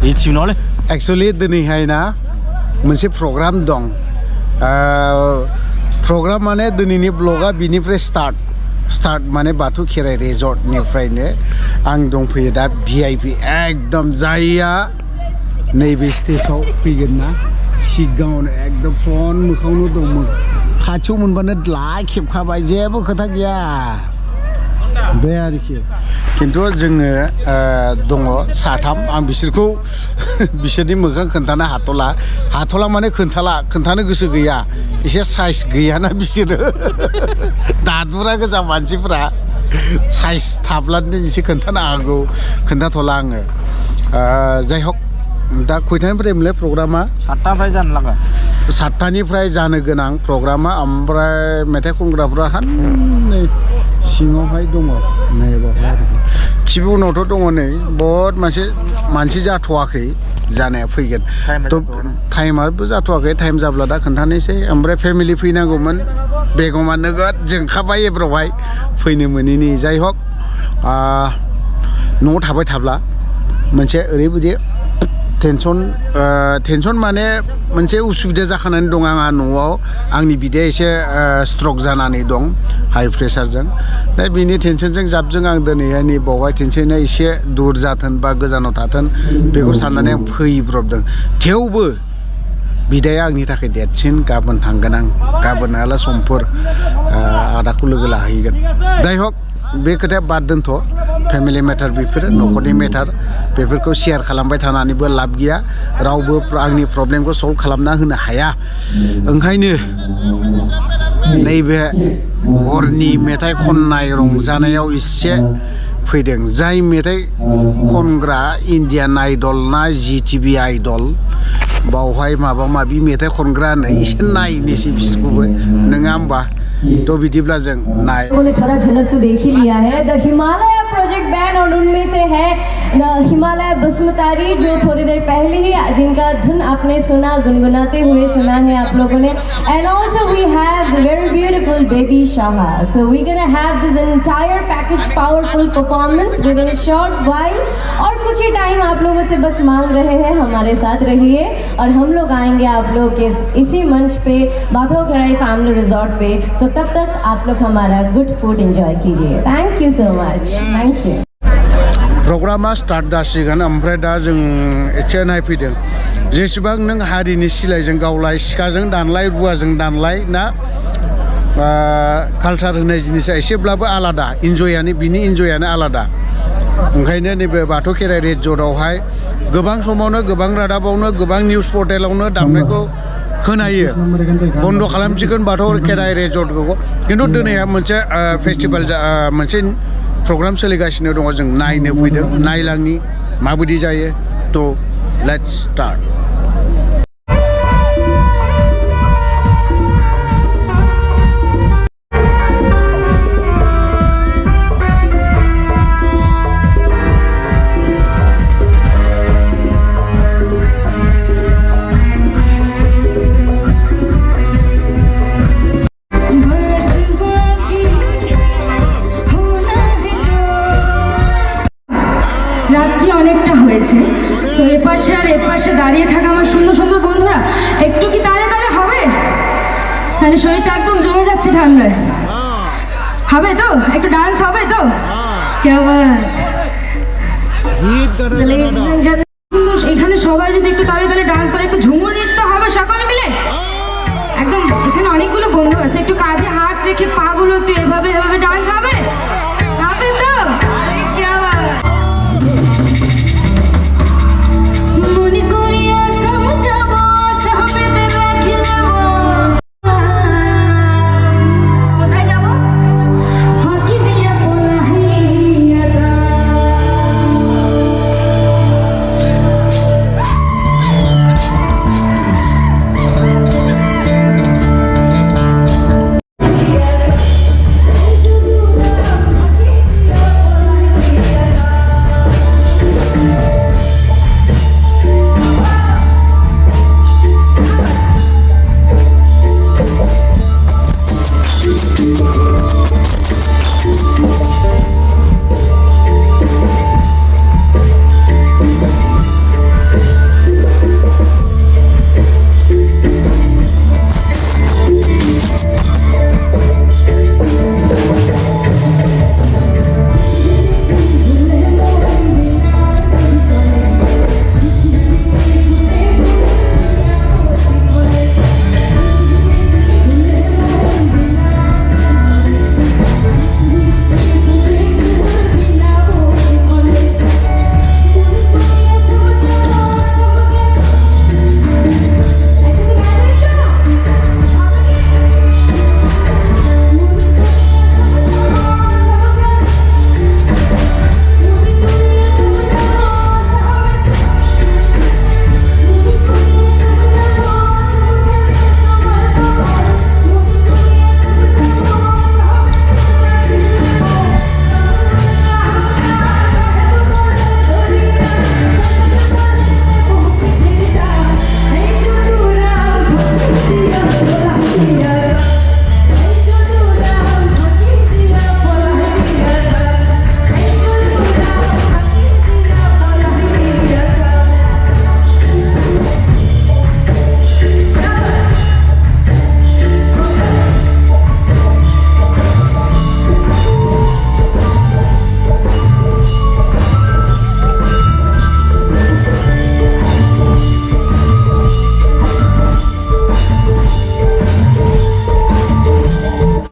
actually दिनैहाय ना मोनसे प्रग्राम दं प्रग्राम माने दिनैनि ब्लगा बिनिफ्राय स्टार्ट माने बाथौ खेराइ रिजर्टनिफ्रायनो आं दंफैयो दा भिआइपि एकदम जायया नैबे स्टेजाव फैगोन ना सिगाङावनो एकदम फ्रन्ट मोखाङावनो दंमोन खाथियाव मोनबानो द्लाय खेबखाबाय जेबो खोथा गैया बे आरोखि खिन्थु जोङो दङ साथाम आं बिसोरखौ बिसोरनि मोखां खोन्थानो हाथ'ला माने खोन्थानो गोसो गैया एसे साइज गैयाना बिसोरो दादुरा गोजा मानसिफोरा साइज थाब्लानो एसे खोन्थानो हागौ खोन्थाथ'ला आङो जाय हक दा खयथानिफ्राय मोनलाय प्रग्रामा 7टानिफ्राय जानो लागा 7टानिफ्राय जानो गोनां प्रग्रामा ओमफ्राय मेथाइ खनग्राफ्रा नै सिङावहाय दङ नै बावहाय आरोखि खिबु उनावथ' दङ नै बहुद मानसि जाथ'वाखै जानाया फैगोन टाइमाबो जाथ'वाखै टाइम जाब्ला दा खोन्थानोसै ओमफ्राय फेमिलि फैनांगौमोन बेगमा नोगोद जोंखाबाय एब्रावहाय फैनो मोनैनि जाय हक न'आव थाबाय थाब्ला मोनसे ओरैबायदि टेनसन माने मोनसे उसुबिदा जाखानानै दं आंहा न'आव आंनि बिदाया एसे स्ट्रक जानानै दं हाइ प्रेसारजों दा बिनि टेनसनजों जाबजों आं दिनैहाय नै बावहाय टेनसना एसे दूर जाथों बा गोजानाव थाथों बेखौ साननानै आं फैब्रबदों थेवबो बिदाया आंनि थाखाय देरसिन गाबोन थांगोन आं गाबोन नङाब्ला समफोर आदाखौ लोगो लाहैगोन जाय हक बे खोथाया बाद दोनथ' फेमिलि मेटार बेफोरो न'खरनि मेटार बेफोरखौ शेयार खालामबाय थानानैबो लाब गैया रावबो आंनि प्रब्लेमखौ सल्भ खालामना होनो हाया ओंखायनो नैबे हरनि मेथाइ खननाय रंजानायाव एसे फैदों जाय मेथाइ खनग्रा इन्डियान आइडल ना जिटिभि आइडल बावहाय माबा माबि मेथाइ खनग्रानो एसे नायनोसै बिसोरखौबो नङा होमबा तो बिदिब्ला जों नाय उन्होंने थोड़ा झलक तो देख ही लिया है द हिमालय प्रोजेक्ट बैंड और उनमें से है द हिमालय बसमतारी जो थोड़ी देर पहले ही जिनका धुन आपने सुना गुनगुनाते हुए सुना है आप लोगों ने and also we have the very beautiful baby शाहा so we gonna have this entire package powerful performance within a short while और कुछ ही टाइम आप लोगों से बस मांग रहे हैं हमारे साथ रहिए और हम लोग आएंगे आप लोग के इसी मंच पे बाथौ खेराई फैमिली रिजॉर्ट पे सो तब तक आप लोग हमारा गुड फूड एंजॉय कीजिए thank you so much thank you प्रग्रामा स्टार्ट जासिगोन ओमफ्राय दा जों एसे नायफैदों जेसेबां नों हारिनि सिलायजों गावलाय सिखाजों दानलाय रुवाजों दानलाय ना कालचार होनाय जिनिसा एसेब्लाबो आलादा बिनि इन्जयानो आलादा ओंखायनो नैबे बाथौ खेराइ रिजर्टआवहाय गोबां समावनो गोबां रादाबावनो गोबां निउस पर्टेलावनो दामनायखौ खोनायो बन्द खालामसिगोन बाथौ खेराइ रिजर्टखौ खिन्थु दिनैहा मोनसे फेस्टिभेल मोनसे प्रग्राम सोलिगासिनो दङ जों नायनो फैदों नायलांनि माबायदि जायो थ' लेट्स स्टार्ट রাত্রি অনেকটা হয়েছে তো এপাশে আর এপাশে দাঁড়িয়ে থাকা আমার সুন্দর সুন্দর বন্ধুরা একটু কি তালে তালে হবে তাহলে শরীরটা একদম জমে যাচ্ছে ঠান্ডায় হবে তো একটু ডান্স হবে তো এখানে সবাই যদি একটু তালে তালে ডান্স করে একটু ঝুমুর নৃত্য হবে সকলে মিলে একদম এখানে অনেকগুলো বন্ধু আছে একটু কাঁধে হাত রেখে পাগুলো একটু